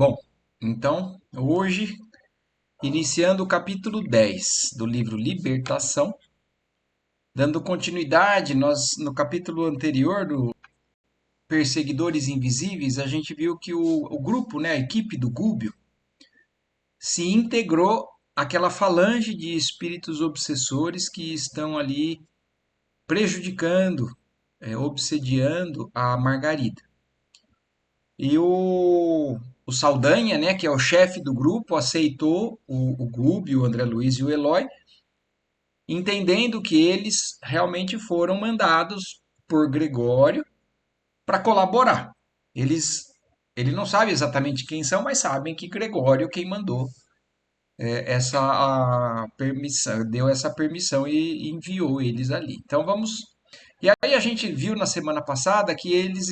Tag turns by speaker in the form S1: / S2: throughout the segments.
S1: Bom, então, hoje, iniciando o capítulo 10 do livro Libertação, dando continuidade, nós no capítulo anterior do Perseguidores Invisíveis, a gente viu que o grupo, né, a equipe do Gúbio, se integrou àquela falange de espíritos obsessores que estão ali prejudicando, obsediando a Margarida. E o Saldanha, né, que é o chefe do grupo, aceitou o Gubi, o André Luiz e o Eloy, entendendo que eles realmente foram mandados por Gregório para colaborar. Eles, ele não sabe exatamente quem são, mas sabem que Gregório quem mandou essa a permissão, deu essa permissão e enviou eles ali. Então vamos. E aí a gente viu na semana passada que eles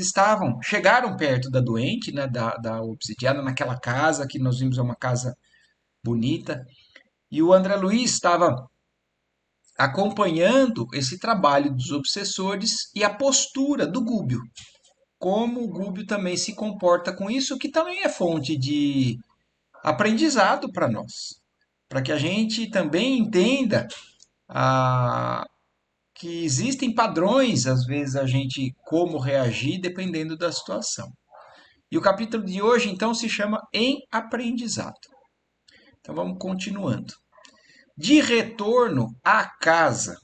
S1: chegaram perto da doente, né, da obsidiana, naquela casa que nós vimos é uma casa bonita, e o André Luiz estava acompanhando esse trabalho dos obsessores e a postura do Gúbio, como o Gúbio também se comporta com isso, que também é fonte de aprendizado para nós, para que a gente também entenda a, que existem padrões, às vezes, a gente como reagir dependendo da situação. E o capítulo de hoje, então, se chama Em Aprendizado. Então vamos continuando. De retorno à casa,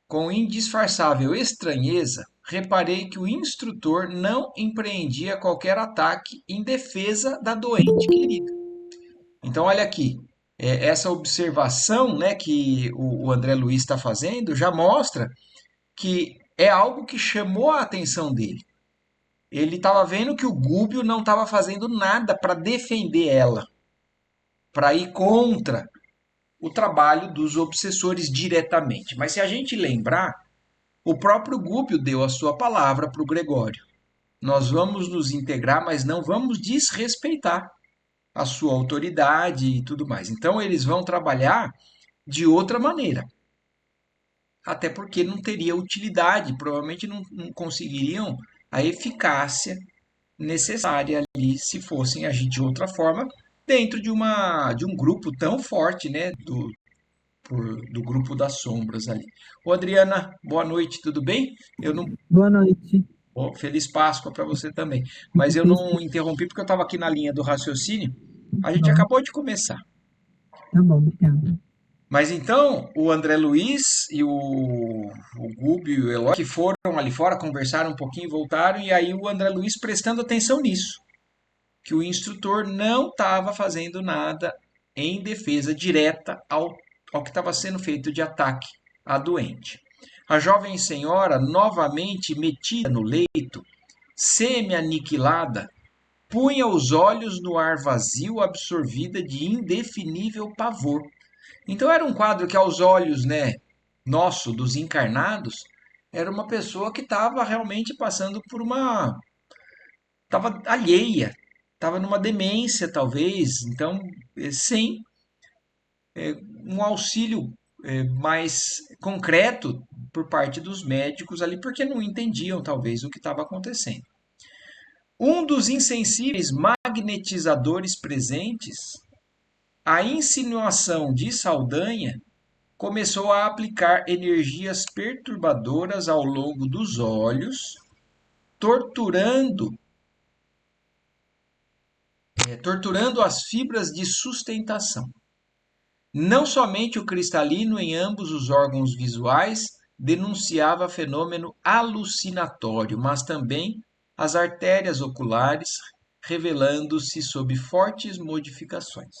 S1: com indisfarçável estranheza, reparei que o instrutor não empreendia qualquer ataque em defesa da doente querida. Então, olha aqui, essa observação, né, que o André Luiz está fazendo já mostra que é algo que chamou a atenção dele. Ele estava vendo que o Gúbio não estava fazendo nada para defender ela, para ir contra o trabalho dos obsessores diretamente. Mas se a gente lembrar, o próprio Gúbio deu a sua palavra para o Gregório. Nós vamos nos integrar, mas não vamos desrespeitar a sua autoridade e tudo mais. Então eles vão trabalhar de outra maneira. Até porque não teria utilidade, provavelmente não conseguiriam a eficácia necessária ali se fossem agir de outra forma dentro de um grupo tão forte, né, do grupo das sombras ali. Ô Adriana, boa noite, tudo bem? Eu não,
S2: Boa noite.
S1: Feliz Páscoa para você também. Mas
S2: Fico
S1: eu
S2: feliz
S1: não interrompi porque eu estava aqui na linha do raciocínio. A gente
S2: bom.
S1: acabou de começar.
S2: Tá bom, obrigada.
S1: Mas então, o André Luiz e o Gubi e o Eloy que foram ali fora, conversaram um pouquinho, voltaram, e aí o André Luiz prestando atenção nisso, que o instrutor não estava fazendo nada em defesa direta ao que estava sendo feito de ataque à doente. A jovem senhora, novamente metida no leito, semi-aniquilada, punha os olhos no ar vazio, absorvida de indefinível pavor. Então era um quadro que aos olhos, né, nosso, dos encarnados, era uma pessoa que estava realmente passando por uma, estava alheia, estava numa demência talvez, então sem um auxílio mais concreto por parte dos médicos ali, porque não entendiam talvez o que estava acontecendo. Um dos insensíveis magnetizadores presentes, a insinuação de Saldanha, começou a aplicar energias perturbadoras ao longo dos olhos, torturando, torturando as fibras de sustentação. Não somente o cristalino em ambos os órgãos visuais denunciava fenômeno alucinatório, mas também as artérias oculares, revelando-se sob fortes modificações.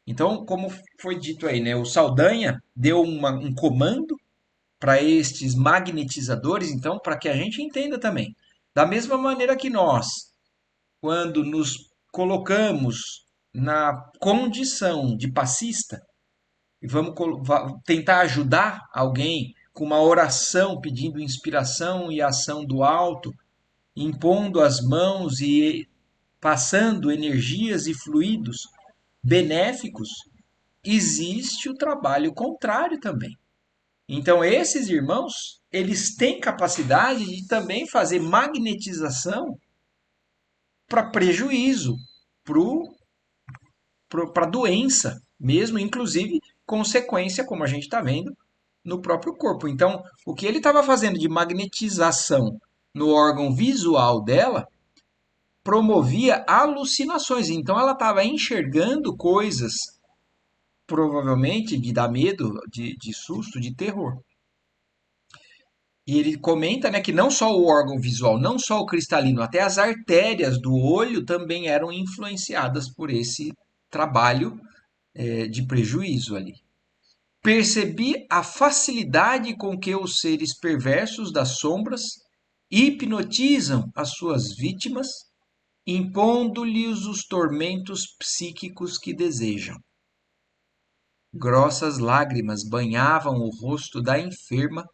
S1: Então, como foi dito aí, né, o Saldanha deu um comando para estes magnetizadores, então, para que a gente entenda também. Da mesma maneira que nós, quando nos colocamos na condição de passista, e vamos tentar ajudar alguém com uma oração pedindo inspiração e ação do alto, impondo as mãos e passando energias e fluidos benéficos, existe o trabalho contrário também. Então, esses irmãos, eles têm capacidade de também fazer magnetização para prejuízo, para a doença mesmo, inclusive consequência, como a gente está vendo, no próprio corpo. Então, o que ele estava fazendo de magnetização no órgão visual dela promovia alucinações. Então, ela estava enxergando coisas, provavelmente de dar medo, de susto, de terror. E ele comenta, né, que não só o órgão visual, não só o cristalino, até as artérias do olho também eram influenciadas por esse trabalho de prejuízo ali. Percebi a facilidade com que os seres perversos das sombras hipnotizam as suas vítimas, impondo-lhes os tormentos psíquicos que desejam. Grossas lágrimas banhavam o rosto da enferma,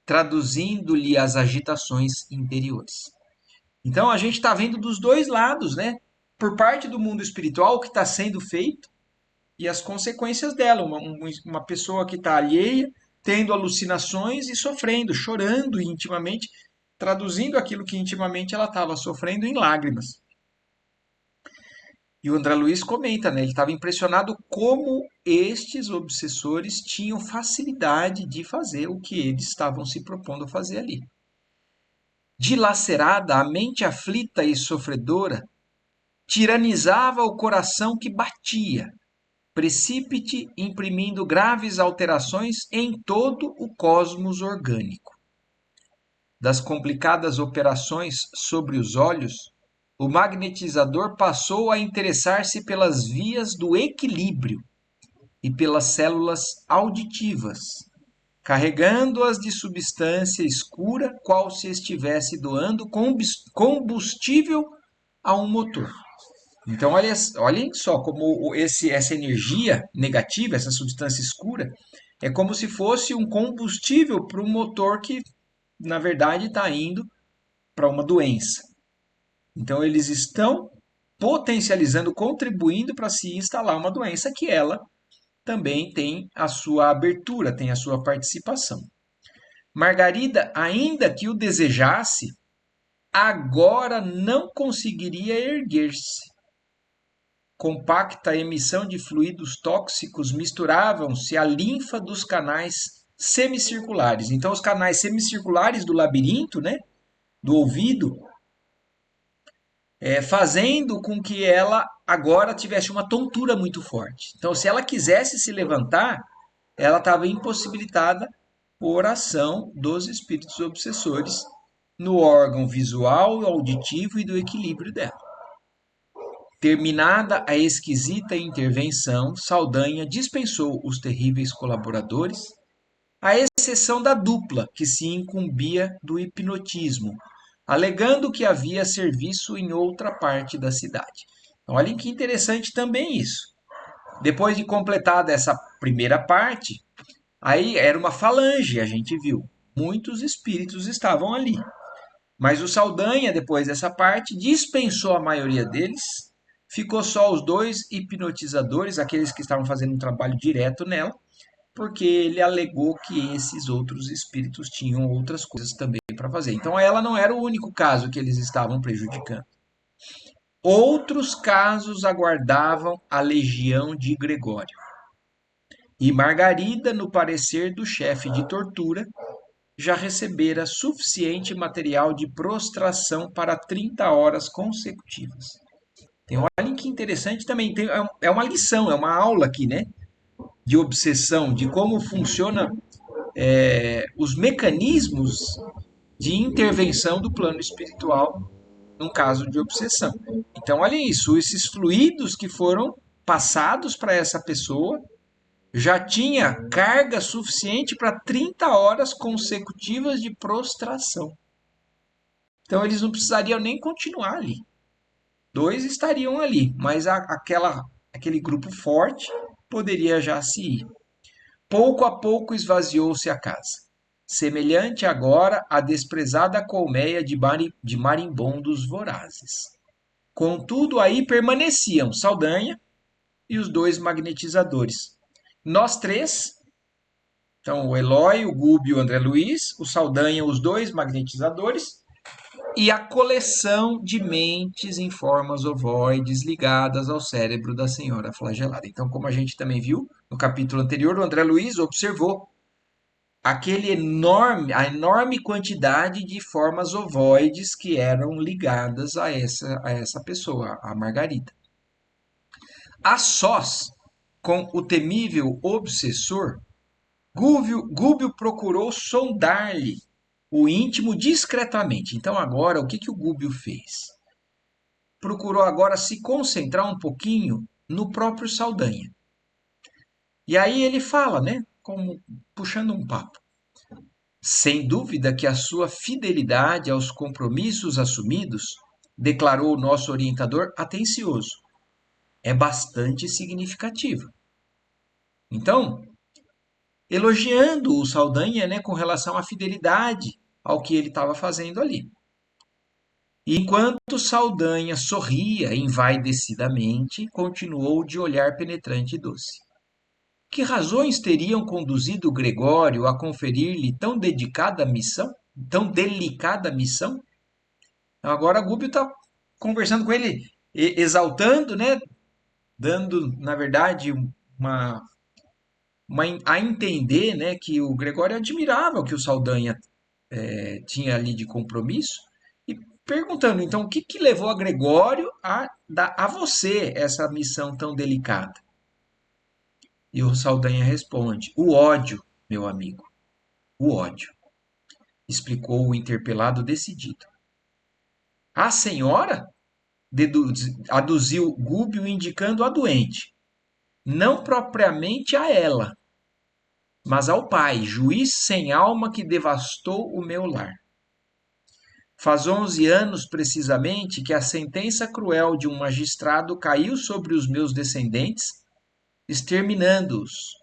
S1: traduzindo-lhe as agitações interiores. Então a gente está vendo dos dois lados, né? Por parte do mundo espiritual, o que está sendo feito e as consequências dela. Uma pessoa que está alheia, tendo alucinações e sofrendo, chorando intimamente, traduzindo aquilo que intimamente ela estava sofrendo em lágrimas. E o André Luiz comenta, né? Ele estava impressionado como estes obsessores tinham facilidade de fazer o que eles estavam se propondo a fazer ali. Dilacerada, a mente aflita e sofredora tiranizava o coração que batia, precípite imprimindo graves alterações em todo o cosmos orgânico. Das complicadas operações sobre os olhos, o magnetizador passou a interessar-se pelas vias do equilíbrio e pelas células auditivas, carregando-as de substância escura, qual se estivesse doando combustível a um motor. Então, olhem só como essa energia negativa, essa substância escura, é como se fosse um combustível para um motor que, na verdade, está indo para uma doença. Então, eles estão potencializando, contribuindo para se instalar uma doença que ela também tem a sua abertura, tem a sua participação. Margarida, ainda que o desejasse, agora não conseguiria erguer-se. Compacta emissão de fluidos tóxicos misturavam-se à linfa dos canais semicirculares. Então, os canais semicirculares do labirinto, né, do ouvido, fazendo com que ela agora tivesse uma tontura muito forte. Então, se ela quisesse se levantar, ela estava impossibilitada por ação dos espíritos obsessores no órgão visual, auditivo e do equilíbrio dela. Terminada a esquisita intervenção, Saldanha dispensou os terríveis colaboradores, à exceção da dupla, que se incumbia do hipnotismo, alegando que havia serviço em outra parte da cidade. Então, olhem que interessante também isso. Depois de completada essa primeira parte, aí era uma falange, a gente viu. Muitos espíritos estavam ali. Mas o Saldanha, depois dessa parte, dispensou a maioria deles, ficou só os dois hipnotizadores, aqueles que estavam fazendo um trabalho direto nela, porque ele alegou que esses outros espíritos tinham outras coisas também para fazer. Então ela não era o único caso que eles estavam prejudicando. Outros casos aguardavam a legião de Gregório. E Margarida, no parecer do chefe de tortura, já recebera suficiente material de prostração para 30 horas consecutivas. Tem, olhem que interessante também, é uma lição, é uma aula aqui, né? De obsessão, de como funciona os mecanismos de intervenção do plano espiritual num caso de obsessão. Então, olhem isso, esses fluidos que foram passados para essa pessoa já tinha carga suficiente para 30 horas consecutivas de prostração. Então eles não precisariam nem continuar ali. Dois estariam ali, mas aquele grupo forte poderia já se ir. Pouco a pouco esvaziou-se a casa, semelhante agora à desprezada colmeia de marimbondos vorazes. Contudo, aí permaneciam Saldanha e os dois magnetizadores. Nós três, então o Eloy, o Gubi e o André Luiz, o Saldanha, os dois magnetizadores, e a coleção de mentes em formas ovoides ligadas ao cérebro da senhora flagelada. Então, como a gente também viu no capítulo anterior, o André Luiz observou a enorme quantidade de formas ovoides que eram ligadas a essa pessoa, a Margarida. A sós com o temível obsessor, Gúbio procurou sondar-lhe o íntimo discretamente. Então agora, o que que o Gúbio fez? Procurou agora se concentrar um pouquinho no próprio Saldanha. E aí ele fala, né, como puxando um papo. Sem dúvida que a sua fidelidade aos compromissos assumidos, declarou o nosso orientador atencioso, é bastante significativa. Então, elogiando o Saldanha, né, com relação à fidelidade ao que ele estava fazendo ali. E enquanto Saldanha sorria envaidecidamente, continuou de olhar penetrante e doce. Que razões teriam conduzido Gregório a conferir-lhe tão dedicada missão? Tão delicada missão? Então agora Gúbio está conversando com ele, exaltando, né, dando, na verdade, uma, a entender, né, que o Gregório admirava o que o Saldanha tinha ali de compromisso e perguntando, então, o que, que levou a Gregório a dar a você essa missão tão delicada? E o Saldanha responde, o ódio, meu amigo, o ódio, explicou o interpelado decidido. A senhora? Aduziu Gúbio indicando a doente. Não propriamente a ela, mas ao pai, juiz sem alma que devastou o meu lar. Faz 11 anos, precisamente, que a sentença cruel de um magistrado caiu sobre os meus descendentes, exterminando-os.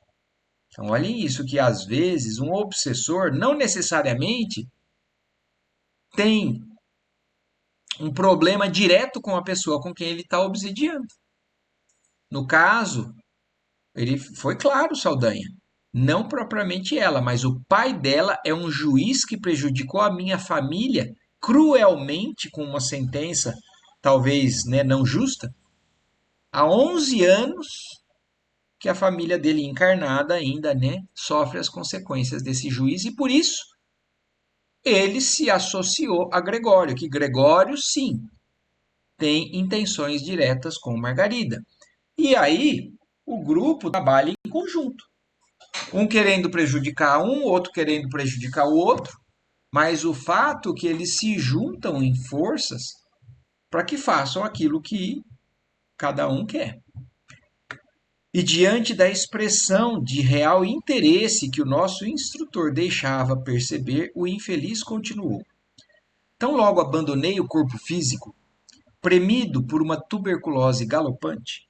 S1: Então, olhem isso, que às vezes um obsessor não necessariamente tem um problema direto com a pessoa com quem ele está obsidiando. No caso, ele foi claro, Saldanha. Não propriamente ela, mas o pai dela é um juiz que prejudicou a minha família cruelmente com uma sentença, talvez, né, não justa, há 11 anos que a família dele encarnada ainda, né, sofre as consequências desse juiz e por isso ele se associou a Gregório, que Gregório sim tem intenções diretas com Margarida. E aí o grupo trabalha em conjunto. Um querendo prejudicar um, outro querendo prejudicar o outro, mas o fato é que eles se juntam em forças para que façam aquilo que cada um quer. E diante da expressão de real interesse que o nosso instrutor deixava perceber, o infeliz continuou. Tão logo abandonei o corpo físico, premido por uma tuberculose galopante,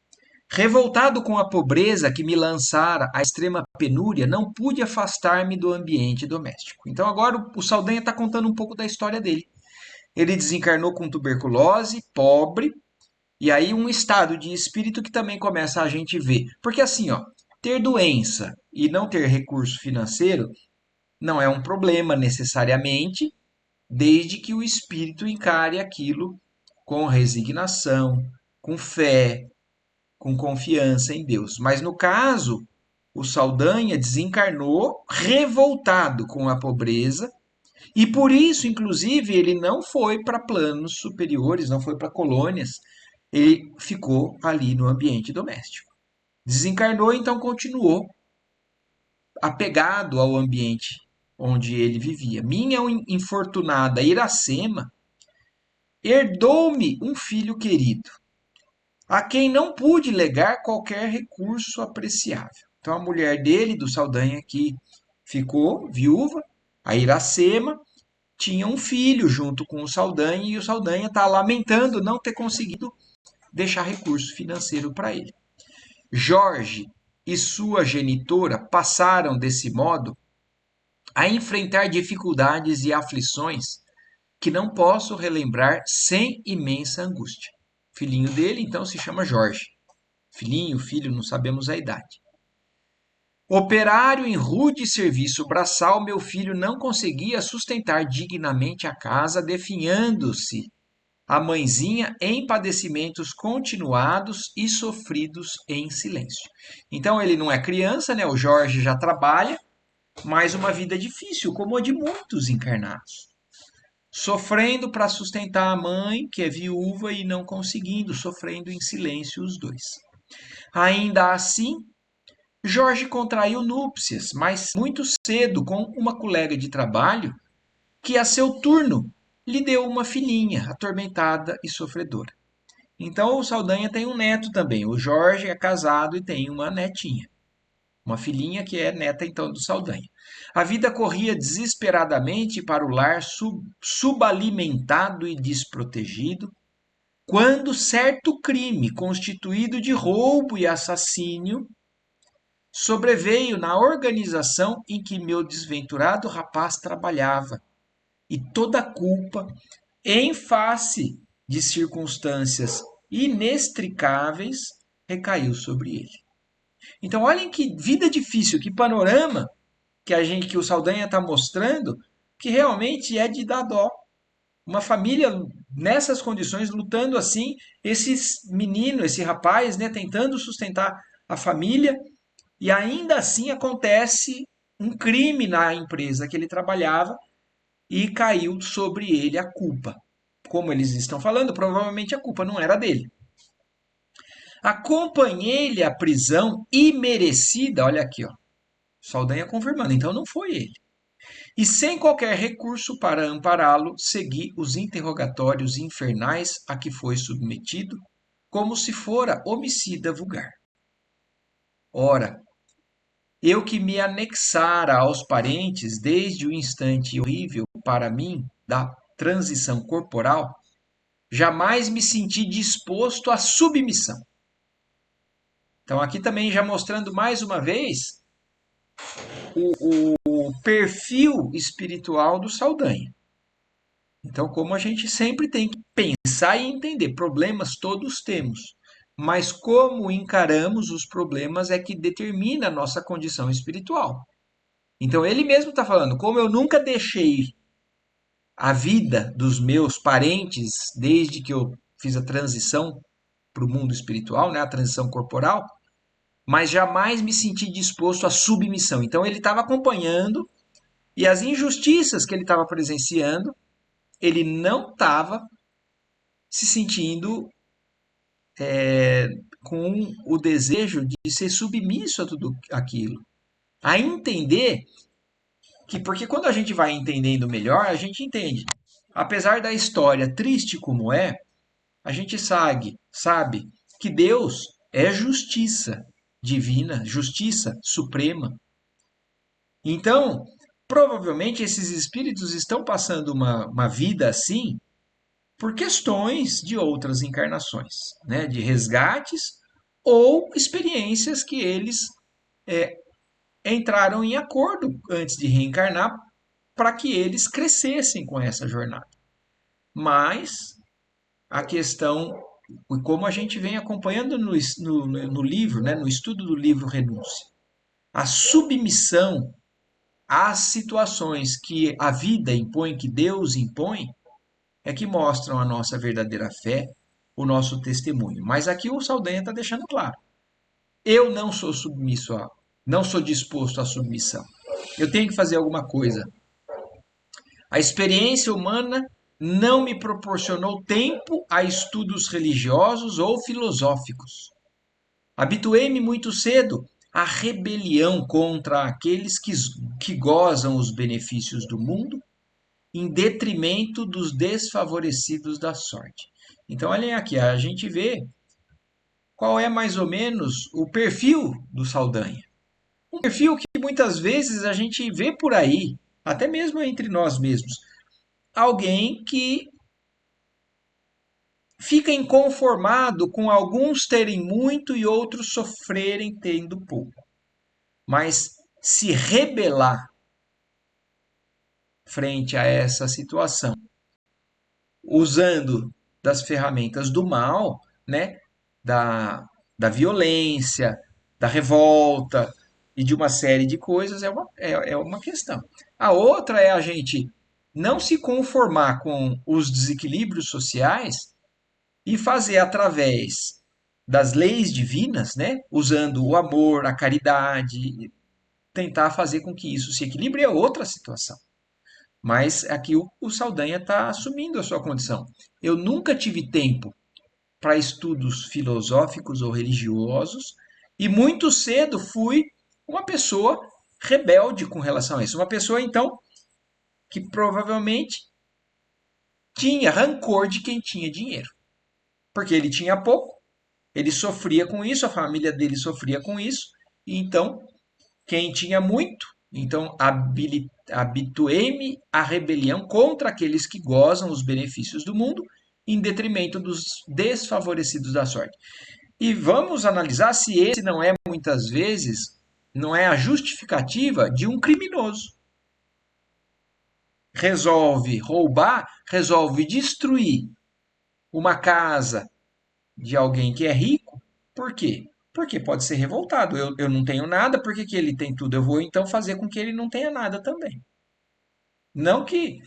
S1: revoltado com a pobreza que me lançara à extrema penúria, não pude afastar-me do ambiente doméstico. Então agora o Saldanha está contando um pouco da história dele. Ele desencarnou com tuberculose, pobre, e aí um estado de espírito que também começa a gente ver. Porque assim, ó, ter doença e não ter recurso financeiro não é um problema necessariamente, desde que o espírito encare aquilo com resignação, com fé, com confiança em Deus. Mas no caso, o Saldanha desencarnou revoltado com a pobreza e por isso, inclusive, ele não foi para planos superiores, não foi para colônias, ele ficou ali no ambiente doméstico. Desencarnou, então continuou apegado ao ambiente onde ele vivia. Minha infortunada Iracema herdou-me um filho querido, a quem não pude legar qualquer recurso apreciável. Então a mulher dele, do Saldanha, que ficou viúva, a Iracema, tinha um filho junto com o Saldanha e o Saldanha está lamentando não ter conseguido deixar recurso financeiro para ele. Jorge e sua genitora passaram desse modo a enfrentar dificuldades e aflições que não posso relembrar sem imensa angústia. O filhinho dele, então, se chama Jorge. Filhinho, filho, não sabemos a idade. Operário em rude serviço braçal, meu filho não conseguia sustentar dignamente a casa, definhando-se a mãezinha em padecimentos continuados e sofridos em silêncio. Então ele não é criança, né? O Jorge já trabalha, mas uma vida difícil, como a de muitos encarnados. Sofrendo para sustentar a mãe, que é viúva, e não conseguindo, sofrendo em silêncio os dois. Ainda assim, Jorge contraiu núpcias, mas muito cedo, com uma colega de trabalho que, a seu turno, lhe deu uma filhinha atormentada e sofredora. Então o Saldanha tem um neto também. O Jorge é casado e tem uma netinha, uma filhinha que é neta então do Saldanha. A vida corria desesperadamente para o lar subalimentado e desprotegido, quando certo crime, constituído de roubo e assassínio, sobreveio na organização em que meu desventurado rapaz trabalhava, e toda a culpa, em face de circunstâncias inextricáveis, recaiu sobre ele. Então, olhem que vida difícil, que panorama que o Saldanha está mostrando, que realmente é de dar dó. Uma família nessas condições, lutando assim, esse menino, esse rapaz, né, tentando sustentar a família, e ainda assim acontece um crime na empresa que ele trabalhava e caiu sobre ele a culpa. Como eles estão falando, provavelmente a culpa não era dele. Acompanhei-lhe a prisão imerecida, olha aqui, ó. Saldanha confirmando, então não foi ele. E sem qualquer recurso para ampará-lo, segui os interrogatórios infernais a que foi submetido, como se fora homicida vulgar. Ora, eu que me anexara aos parentes desde o instante horrível para mim da transição corporal, jamais me senti disposto à submissão. Então, aqui também já mostrando mais uma vez o perfil espiritual do Saldanha. Então, como a gente sempre tem que pensar e entender, problemas todos temos, mas como encaramos os problemas é que determina a nossa condição espiritual. Então, ele mesmo está falando, como eu nunca deixei a vida dos meus parentes desde que eu fiz a transição para o mundo espiritual, né, a transição corporal, mas jamais me senti disposto à submissão. Então, ele estava acompanhando e as injustiças que ele estava presenciando, ele não estava se sentindo com o desejo de ser submisso a tudo aquilo. A entender que, porque quando a gente vai entendendo melhor, a gente entende. Apesar da história triste como é, a gente sabe que Deus é justiça divina, justiça suprema. Então, provavelmente esses espíritos estão passando uma vida assim por questões de outras encarnações, né? De resgates ou experiências que eles entraram em acordo antes de reencarnar para que eles crescessem com essa jornada. Mas a questão, como a gente vem acompanhando no livro, né, no estudo do livro Renúncia, a submissão às situações que a vida impõe, que Deus impõe, é que mostram a nossa verdadeira fé, o nosso testemunho. Mas aqui o Saldanha está deixando claro. Eu não sou submisso a, não sou disposto à submissão. Eu tenho que fazer alguma coisa. A experiência humana não me proporcionou tempo a estudos religiosos ou filosóficos. Habituei-me muito cedo à rebelião contra aqueles que gozam os benefícios do mundo em detrimento dos desfavorecidos da sorte. Então, olhem aqui, a gente vê qual é mais ou menos o perfil do Saldanha. Um perfil que muitas vezes a gente vê por aí, até mesmo entre nós mesmos. Alguém que fica inconformado com alguns terem muito e outros sofrerem tendo pouco. Mas se rebelar frente a essa situação, usando das ferramentas do mal, né, da, da violência, da revolta, e de uma série de coisas é uma questão. A outra é a gente não se conformar com os desequilíbrios sociais e fazer através das leis divinas, né, usando o amor, a caridade, tentar fazer com que isso se equilibre é outra situação. Mas aqui o Saldanha está assumindo a sua condição. Eu nunca tive tempo para estudos filosóficos ou religiosos e muito cedo fui uma pessoa rebelde com relação a isso. Uma pessoa, então, que provavelmente tinha rancor de quem tinha dinheiro. Porque ele tinha pouco, ele sofria com isso, a família dele sofria com isso, e então quem tinha muito, então habituei-me à rebelião contra aqueles que gozam os benefícios do mundo, em detrimento dos desfavorecidos da sorte. E vamos analisar se esse não é muitas vezes, não é a justificativa de um criminoso. Resolve roubar, resolve destruir uma casa de alguém que é rico, por quê? Porque pode ser revoltado. Eu não tenho nada, por que ele tem tudo? Eu vou então fazer com que ele não tenha nada também. Não que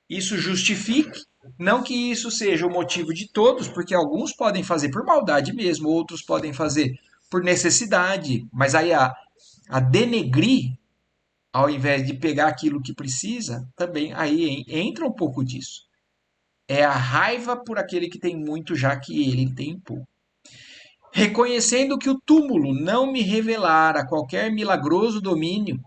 S1: isso justifique, não que isso seja o motivo de todos, porque alguns podem fazer por maldade mesmo, outros podem fazer por necessidade, mas aí a denegrir, ao invés de pegar aquilo que precisa, também aí entra um pouco disso. É a raiva por aquele que tem muito, já que ele tem pouco. Reconhecendo que o túmulo não me revelara qualquer milagroso domínio,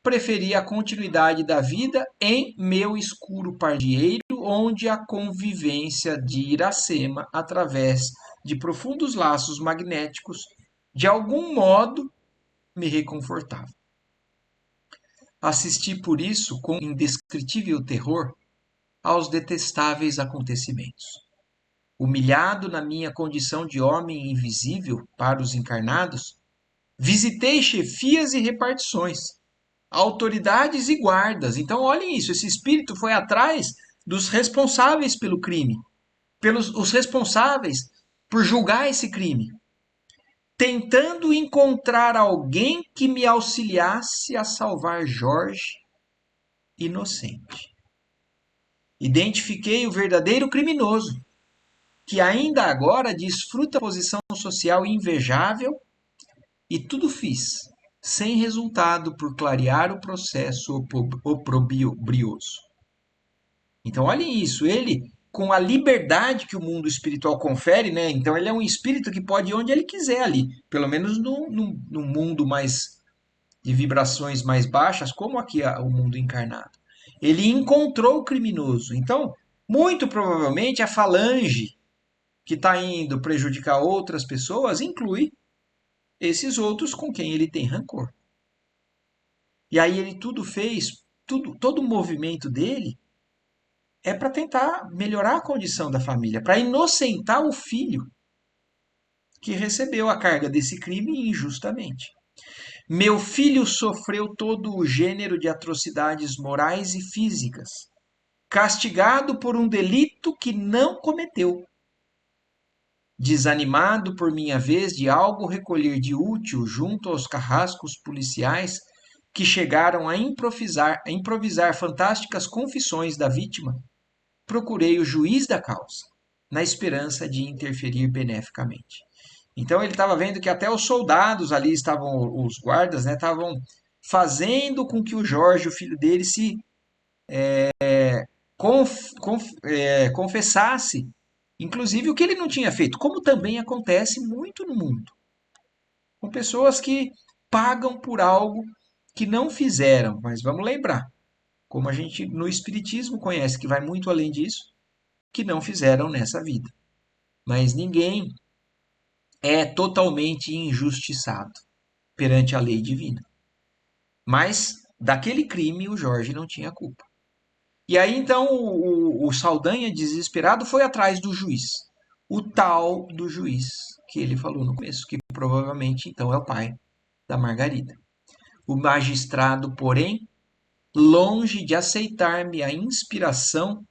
S1: preferi a continuidade da vida em meu escuro pardieiro, onde a convivência de Iracema, através de profundos laços magnéticos, de algum modo me reconfortava. Assisti por isso com indescritível terror aos detestáveis acontecimentos. Humilhado na minha condição de homem invisível para os encarnados, visitei chefias e repartições, autoridades e guardas. Então, olhem isso: esse espírito foi atrás dos responsáveis pelo crime, pelos os responsáveis por julgar esse crime, tentando encontrar alguém que me auxiliasse a salvar Jorge inocente. Identifiquei o verdadeiro criminoso, que ainda agora desfruta posição social invejável, e tudo fiz, sem resultado por clarear o processo oprobrioso. Então, olhem isso, ele, com a liberdade que o mundo espiritual confere, né? Então, ele é um espírito que pode ir onde ele quiser ali, pelo menos no mundo mais de vibrações mais baixas, como aqui o mundo encarnado. Ele encontrou o criminoso. Então, muito provavelmente, a falange que está indo prejudicar outras pessoas inclui esses outros com quem ele tem rancor. E aí ele tudo fez, todo o movimento dele é para tentar melhorar a condição da família, para inocentar o filho que recebeu a carga desse crime injustamente. Meu filho sofreu todo o gênero de atrocidades morais e físicas, castigado por um delito que não cometeu. Desanimado por minha vez de algo recolher de útil junto aos carrascos policiais que chegaram a improvisar fantásticas confissões da vítima, procurei o juiz da causa, na esperança de interferir beneficamente. Então ele estava vendo que até os soldados ali estavam, os guardas, né, estavam fazendo com que o Jorge, o filho dele, se confessasse, inclusive o que ele não tinha feito, como também acontece muito no mundo, com pessoas que pagam por algo que não fizeram. Mas vamos lembrar, como a gente no Espiritismo conhece, que vai muito além disso, que não fizeram nessa vida. Mas ninguém é totalmente injustiçado perante a lei divina. Mas daquele crime o Jorge não tinha culpa. E aí então o Saldanha, desesperado, foi atrás do juiz. O tal do juiz que ele falou no começo, que provavelmente então é o pai da Margarida. O magistrado, porém, longe de aceitar-me a inspiração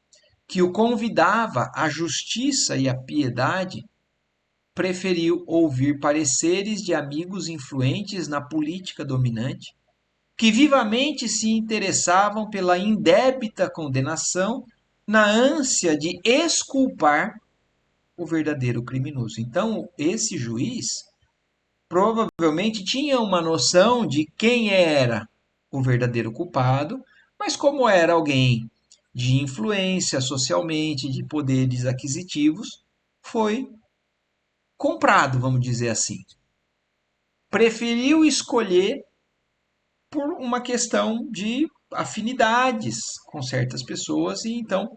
S1: que o convidava à justiça e à piedade, preferiu ouvir pareceres de amigos influentes na política dominante, que vivamente se interessavam pela indébita condenação na ânsia de exculpar o verdadeiro criminoso. Então, esse juiz provavelmente tinha uma noção de quem era o verdadeiro culpado, mas como era alguém de influência socialmente, de poderes aquisitivos, foi comprado, vamos dizer assim. Preferiu escolher por uma questão de afinidades com certas pessoas e então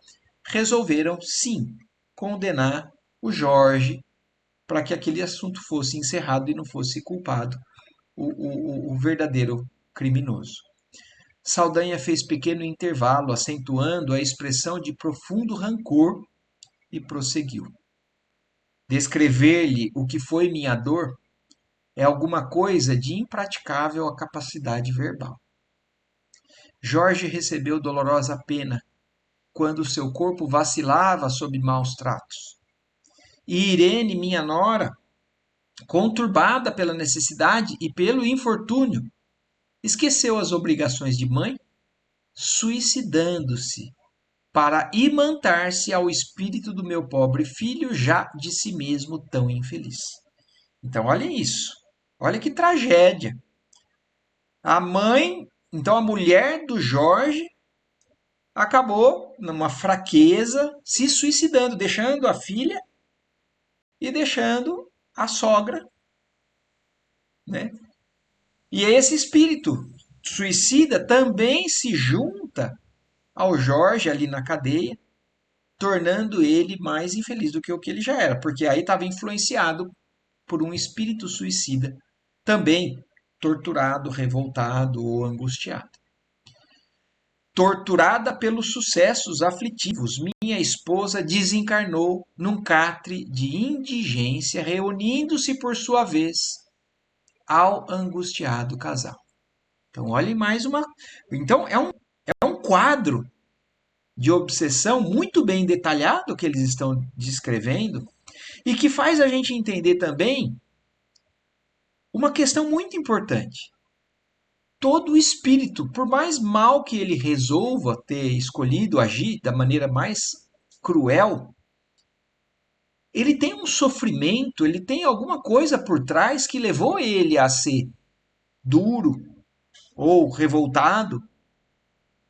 S1: resolveram sim condenar o Jorge para que aquele assunto fosse encerrado e não fosse culpado o verdadeiro criminoso. Saldanha fez pequeno intervalo, acentuando a expressão de profundo rancor e prosseguiu. Descrever-lhe o que foi minha dor é alguma coisa de impraticável a capacidade verbal. Jorge recebeu dolorosa pena quando seu corpo vacilava sob maus tratos. E Irene, minha nora, conturbada pela necessidade e pelo infortúnio, esqueceu as obrigações de mãe, suicidando-se para imantar-se ao espírito do meu pobre filho, já de si mesmo tão infeliz. Então, olhem isso. Olha que tragédia. A mãe, então a mulher do Jorge, acabou, numa fraqueza, se suicidando, deixando a filha e deixando a sogra, né? E esse espírito suicida também se junta ao Jorge ali na cadeia, tornando ele mais infeliz do que o que ele já era, porque aí estava influenciado por um espírito suicida, também torturado, revoltado ou angustiado. Torturada pelos sucessos aflitivos, minha esposa desencarnou num catre de indigência, reunindo-se por sua vez ao angustiado casal. Então, olhe mais uma. Então, é um quadro de obsessão muito bem detalhado que eles estão descrevendo e que faz a gente entender também uma questão muito importante. Todo espírito, por mais mal que ele resolva ter escolhido agir da maneira mais cruel, ele tem um sofrimento, ele tem alguma coisa por trás que levou ele a ser duro ou revoltado.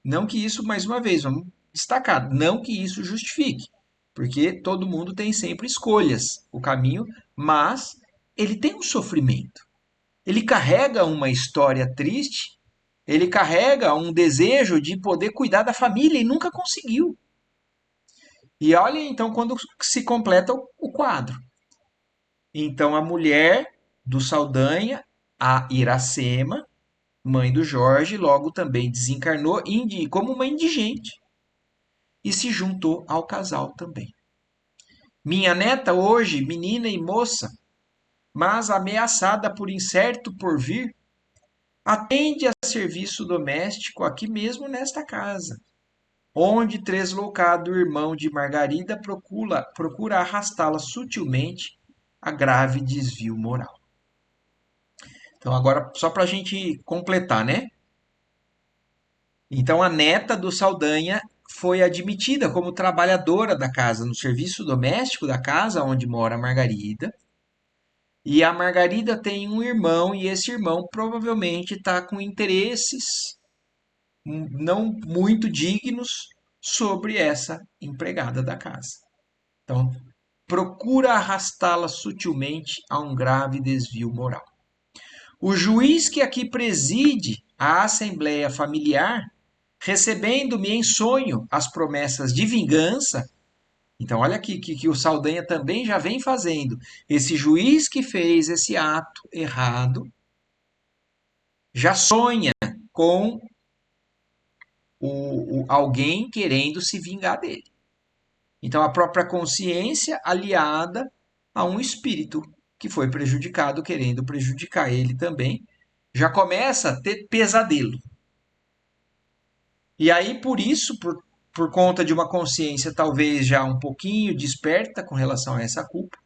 S1: Não que isso, mais uma vez, vamos destacar, não que isso justifique, porque todo mundo tem sempre escolhas, o caminho, mas ele tem um sofrimento. Ele carrega uma história triste, ele carrega um desejo de poder cuidar da família e nunca conseguiu. E olha então quando se completa o quadro. Então a mulher do Saldanha, a Iracema, mãe do Jorge, logo também desencarnou como uma indigente e se juntou ao casal também. Minha neta hoje, menina e moça, mas ameaçada por incerto porvir, atende a serviço doméstico aqui mesmo nesta casa, onde tresloucado irmão de Margarida procura arrastá-la sutilmente a grave desvio moral. Então, agora, só para a gente completar, né? Então, a neta do Saldanha foi admitida como trabalhadora da casa, no serviço doméstico da casa onde mora a Margarida. E a Margarida tem um irmão, e esse irmão provavelmente está com interesses não muito dignos sobre essa empregada da casa. Então, procura arrastá-la sutilmente a um grave desvio moral. O juiz que aqui preside a assembleia familiar, recebendo-me em sonho as promessas de vingança. Então, olha aqui que o Saldanha também já vem fazendo. Esse juiz que fez esse ato errado já sonha com alguém querendo se vingar dele. Então, a própria consciência aliada a um espírito que foi prejudicado, querendo prejudicar ele também, já começa a ter pesadelo. E aí, por isso, por conta de uma consciência talvez já um pouquinho desperta com relação a essa culpa,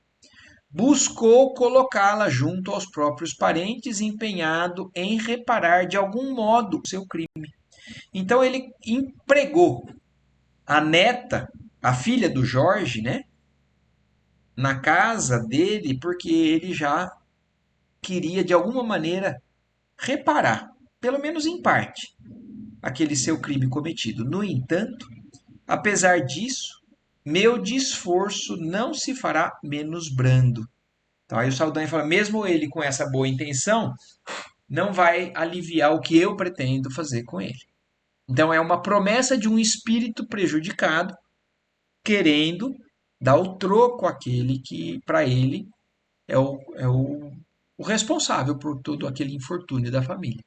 S1: buscou colocá-la junto aos próprios parentes, empenhado em reparar de algum modo o seu crime. Então ele empregou a neta, a filha do Jorge, né, na casa dele, porque ele já queria de alguma maneira reparar, pelo menos em parte, aquele seu crime cometido. No entanto, apesar disso, meu esforço não se fará menos brando. Então aí o Saldanha fala, mesmo ele com essa boa intenção, não vai aliviar o que eu pretendo fazer com ele. Então é uma promessa de um espírito prejudicado querendo dar o troco àquele que, para ele, é o responsável por todo aquele infortúnio da família.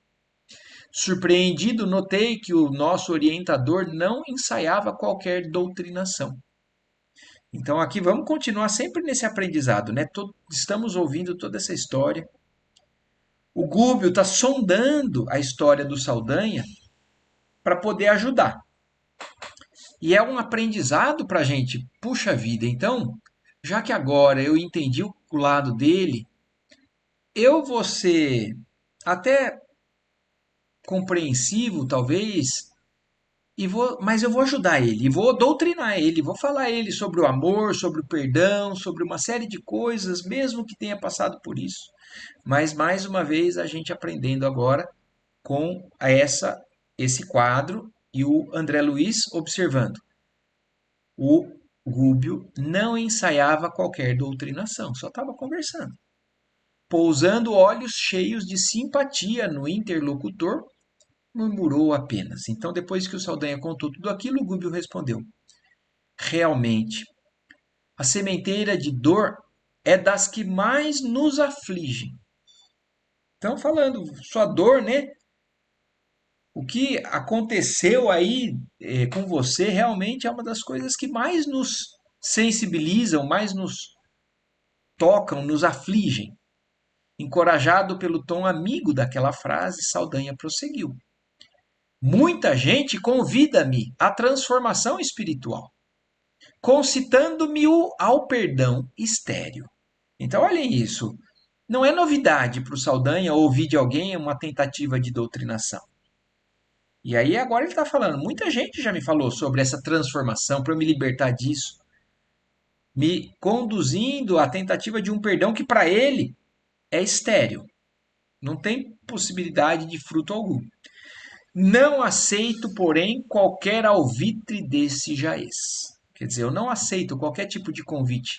S1: Surpreendido, notei que o nosso orientador não ensaiava qualquer doutrinação. Então aqui vamos continuar sempre nesse aprendizado, né? Estamos ouvindo toda essa história. O Gúbio está sondando a história do Saldanha para poder ajudar. E é um aprendizado para a gente. Puxa vida, então, já que agora eu entendi o lado dele, eu vou ser até compreensivo, talvez, mas eu vou ajudar ele, e vou doutrinar ele, vou falar a ele sobre o amor, sobre o perdão, sobre uma série de coisas, mesmo que tenha passado por isso. Mas mais uma vez a gente aprendendo agora com esse quadro e o André Luiz observando. O Gúbio não ensaiava qualquer doutrinação, só estava conversando. Pousando olhos cheios de simpatia no interlocutor, murmurou apenas. Então, depois que o Saldanha contou tudo aquilo, o Gúbio respondeu: realmente, a sementeira de dor é das que mais nos afligem. Então, falando sua dor, né? O que aconteceu aí com você realmente é uma das coisas que mais nos sensibilizam, mais nos tocam, nos afligem. Encorajado pelo tom amigo daquela frase, Saldanha prosseguiu. Muita gente convida-me à transformação espiritual, concitando-me ao perdão estéril. Então, olhem isso. Não é novidade para o Saldanha ouvir de alguém uma tentativa de doutrinação. E aí agora ele está falando, muita gente já me falou sobre essa transformação para eu me libertar disso, me conduzindo à tentativa de um perdão que para ele é estéril, não tem possibilidade de fruto algum. Não aceito, porém, qualquer alvitre desse jaez. Quer dizer, eu não aceito qualquer tipo de convite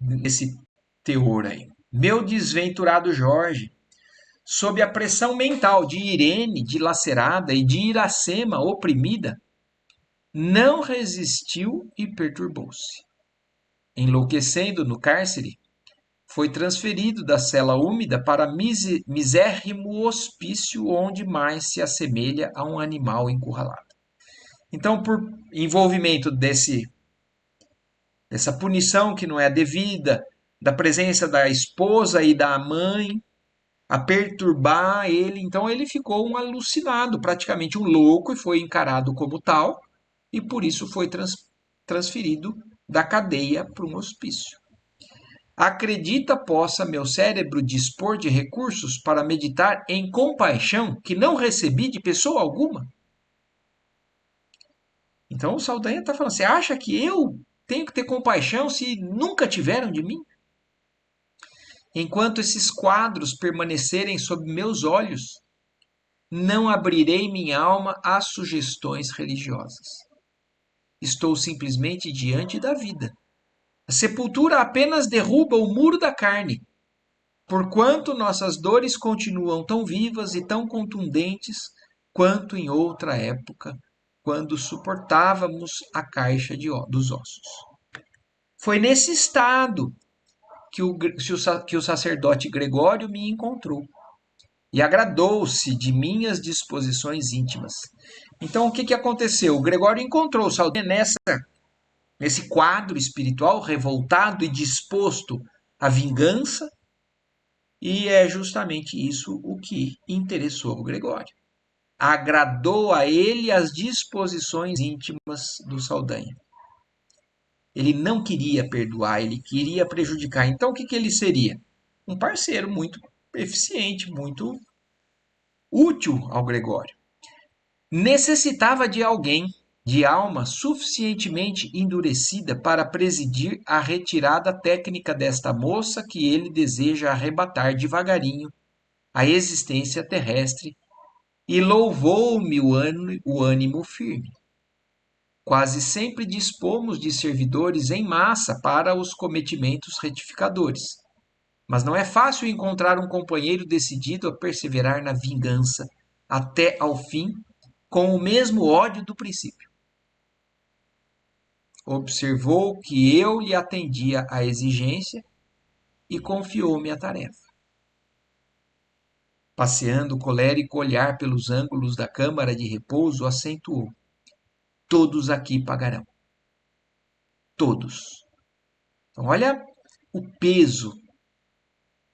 S1: nesse teor aí. Meu desventurado Jorge, sob a pressão mental de Irene dilacerada e de Iracema oprimida, não resistiu e perturbou-se. Enlouquecendo no cárcere, foi transferido da cela úmida para misérrimo hospício onde mais se assemelha a um animal encurralado. Então, por envolvimento dessa punição que não é devida, da presença da esposa e da mãe, a perturbar ele, então ele ficou um alucinado, praticamente um louco, e foi encarado como tal, e por isso foi transferido da cadeia para um hospício. Acredita possa meu cérebro dispor de recursos para meditar em compaixão que não recebi de pessoa alguma? Então o Saldanha está falando, você acha que eu tenho que ter compaixão se nunca tiveram de mim? Enquanto esses quadros permanecerem sob meus olhos, não abrirei minha alma às sugestões religiosas. Estou simplesmente diante da vida. A sepultura apenas derruba o muro da carne, porquanto nossas dores continuam tão vivas e tão contundentes quanto em outra época, quando suportávamos a caixa dos ossos. Foi nesse estado que o sacerdote Gregório me encontrou e agradou-se de minhas disposições íntimas. Então, o que aconteceu? O Gregório encontrou o Saldanha nesse quadro espiritual revoltado e disposto à vingança, e é justamente isso o que interessou o Gregório. Agradou a ele as disposições íntimas do Saldanha. Ele não queria perdoar, ele queria prejudicar. Então, o que que ele seria? Um parceiro muito eficiente, muito útil ao Gregório. Necessitava de alguém de alma suficientemente endurecida para presidir a retirada técnica desta moça que ele deseja arrebatar devagarinho à existência terrestre, e louvou-me o ânimo firme. Quase sempre dispomos de servidores em massa para os cometimentos retificadores, mas não é fácil encontrar um companheiro decidido a perseverar na vingança até ao fim, com o mesmo ódio do princípio. Observou que eu lhe atendia à exigência e confiou-me a tarefa. Passeando o colérico olhar pelos ângulos da câmara de repouso, acentuou: todos aqui pagarão. Todos. Então, olha o peso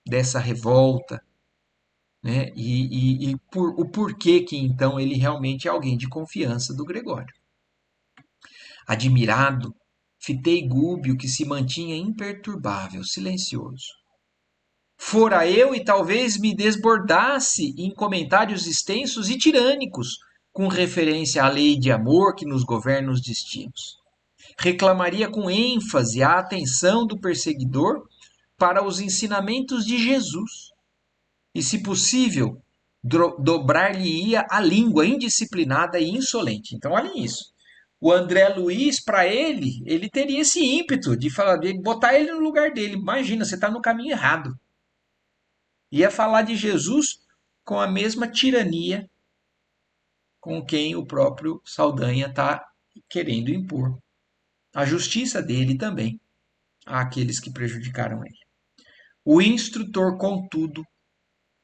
S1: dessa revolta, né? O porquê que então ele realmente é alguém de confiança do Gregório. Admirado, fitei Gúbio, que se mantinha imperturbável, silencioso. Fora eu e talvez me desbordasse em comentários extensos e tirânicos com referência à lei de amor que nos governa os destinos. Reclamaria com ênfase a atenção do perseguidor para os ensinamentos de Jesus e, se possível, dobrar-lhe-ia a língua indisciplinada e insolente. Então, olhem isso. O André Luiz, para ele teria esse ímpeto de falar, de botar ele no lugar dele. Imagina, você está no caminho errado. Ia falar de Jesus com a mesma tirania com quem o próprio Saldanha está querendo impor a justiça dele também àqueles que prejudicaram ele. O instrutor, contudo,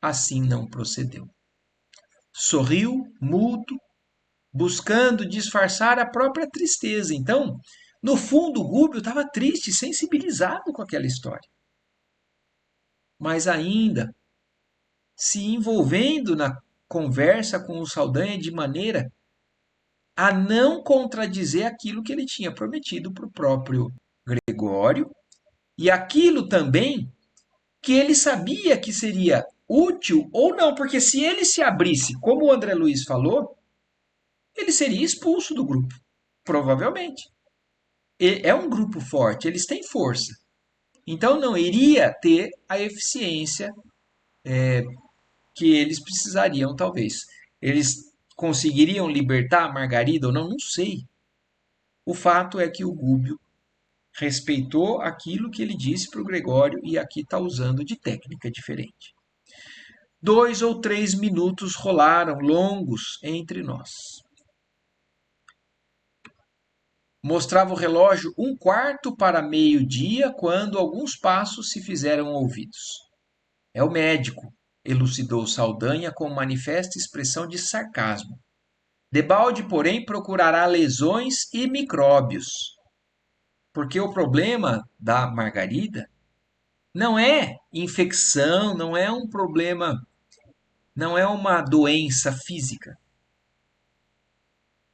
S1: assim não procedeu. Sorriu, mudo, buscando disfarçar a própria tristeza. Então, no fundo, o Gúbio estava triste, sensibilizado com aquela história. Mas ainda se envolvendo na conversa com o Saldanha de maneira a não contradizer aquilo que ele tinha prometido para o próprio Gregório e aquilo também que ele sabia que seria útil ou não, porque se ele se abrisse, como o André Luiz falou, ele seria expulso do grupo, provavelmente. É um grupo forte, eles têm força. Então não iria ter a eficiência que eles precisariam, talvez. Eles conseguiriam libertar a Margarida ou não? Não sei. O fato é que o Gúbio respeitou aquilo que ele disse para o Gregório e aqui está usando de técnica diferente. 2 ou 3 minutos rolaram longos entre nós. Mostrava o relógio 1/4 para meio-dia quando alguns passos se fizeram ouvidos. É o médico, elucidou Saldanha com manifesta expressão de sarcasmo. Debalde, porém, procurará lesões e micróbios. Porque o problema da Margarida não é infecção, não é um problema, não é uma doença física.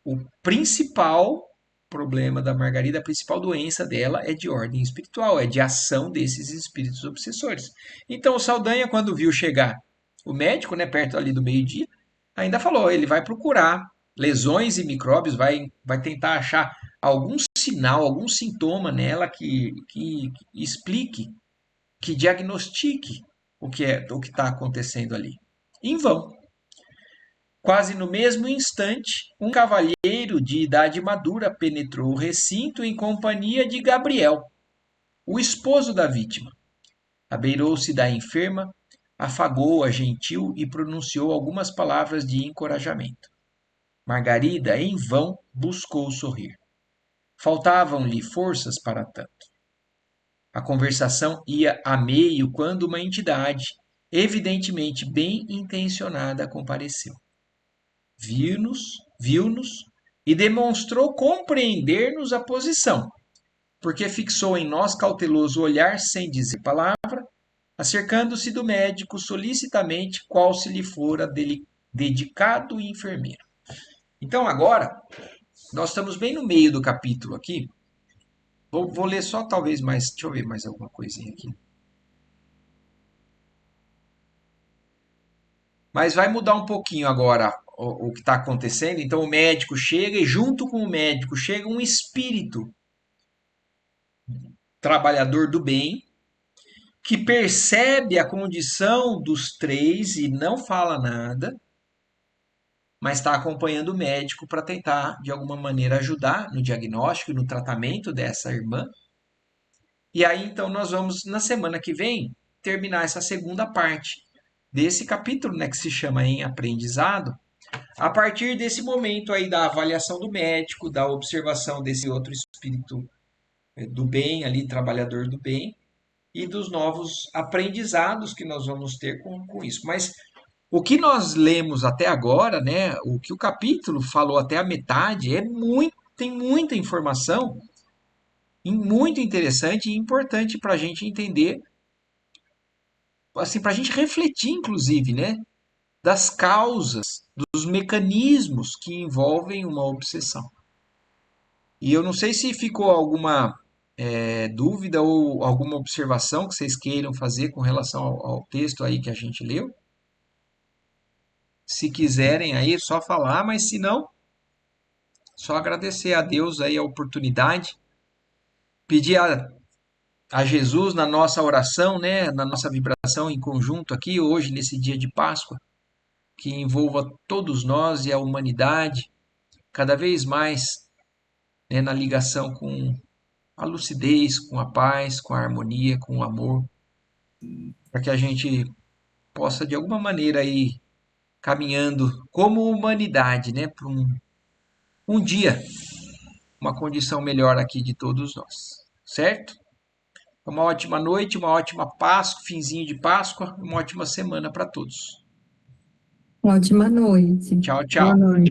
S1: O principal problema da Margarida, a principal doença dela é de ordem espiritual, é de ação desses espíritos obsessores. Então o Saldanha, quando viu chegar o médico, né, perto ali do meio-dia, ainda falou, ele vai procurar lesões e micróbios, vai tentar achar algum sinal, algum sintoma nela que explique, que diagnostique o que está acontecendo ali. Em vão. Quase no mesmo instante, um cavalheiro de idade madura penetrou o recinto em companhia de Gabriel, o esposo da vítima. Abeirou-se da enferma, afagou-a gentil e pronunciou algumas palavras de encorajamento. Margarida, em vão, buscou sorrir. Faltavam-lhe forças para tanto. A conversação ia a meio quando uma entidade, evidentemente bem intencionada, compareceu. Viu-nos e demonstrou compreender-nos a posição, porque fixou em nós cauteloso olhar sem dizer palavra, acercando-se do médico solicitamente, qual se lhe fora dedicado enfermeiro. Então agora, nós estamos bem no meio do capítulo aqui, Vou ler só talvez mais, deixa eu ver mais alguma coisinha aqui. Mas vai mudar um pouquinho agora o que está acontecendo. Então o médico chega e junto com o médico chega um espírito trabalhador do bem que percebe a condição dos três e não fala nada, mas está acompanhando o médico para tentar, de alguma maneira, ajudar no diagnóstico e no tratamento dessa irmã. E aí, então, nós vamos, na semana que vem, terminar essa segunda parte desse capítulo, né, que se chama Em Aprendizado, a partir desse momento aí da avaliação do médico, da observação desse outro espírito do bem ali, trabalhador do bem, e dos novos aprendizados que nós vamos ter com isso. Mas o que nós lemos até agora, né, o que o capítulo falou até a metade, tem muita informação e muito interessante e importante para a gente entender, assim, para a gente refletir, inclusive, né, das causas, dos mecanismos que envolvem uma obsessão. E eu não sei se ficou alguma dúvida ou alguma observação que vocês queiram fazer com relação ao texto aí que a gente leu. Se quiserem aí, é só falar, mas se não, só agradecer a Deus aí a oportunidade, pedir a Jesus na nossa oração, né, na nossa vibração em conjunto aqui hoje nesse dia de Páscoa, que envolva todos nós e a humanidade cada vez mais, né, na ligação com a lucidez, com a paz, com a harmonia, com o amor, para que a gente possa de alguma maneira ir caminhando como humanidade, né, para um dia, uma condição melhor aqui de todos nós, certo? Uma ótima noite, uma ótima Páscoa, finzinho de Páscoa, uma ótima semana para todos.
S2: Ótima noite.
S1: Tchau,
S2: Boa
S1: tchau.
S2: noite.